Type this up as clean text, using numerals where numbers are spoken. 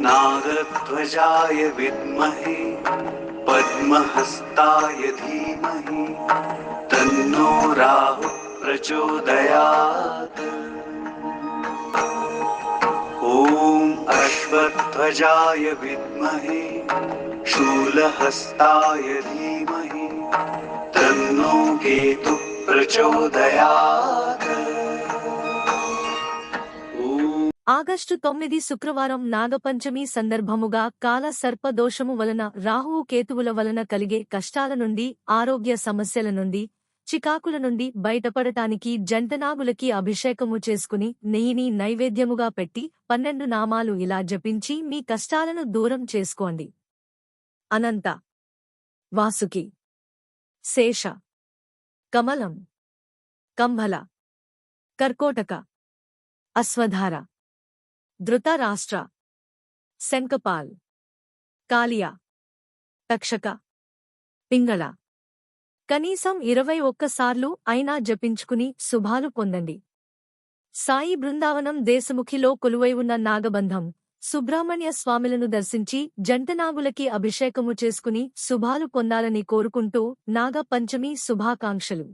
नागध्वजाय विद्महे पद्महस्ताय धीमहि तन्नो राहुः प्रचोदयात्। ॐ अश्वध्वजाय विद्महे शूलहस्ताय धीमहि तन्नो केतुः प्रचोदयात्। ఆగస్టు 9 శుక్రవారం నాగపంచమి సందర్భముగా కాల సర్పదోషము వలన రాహువు కేతువుల వలన కలిగే కష్టాల నుండి, ఆరోగ్య సమస్యల నుండి, చికాకుల నుండి బయటపడటానికి జంటనాగులకి అభిషేకము చేసుకుని నెయ్యిని నైవేద్యముగా పెట్టి 12 నామాలు ఇలా జపించి మీ కష్టాలను దూరం చేసుకోండి. అనంత, వాసుకి, శేష, కమలం, కంభల, కర్కోటక, అశ్వధార, ధృతరాష్ట్ర, శంఖపాల్, కాళియా, తక్షక, పింగళ కనీసం 21 సార్లు అయినా జపించుకుని శుభాలు పొందండి. సాయి బృందావనం దేశముఖిలో కొలువై ఉన్న నాగబంధం సుబ్రహ్మణ్య స్వామిలను దర్శించి జంటనాగులకి అభిషేకము చేసుకుని శుభాలు పొందాలని కోరుకుంటూ నాగ పంచమి శుభాకాంక్షలు.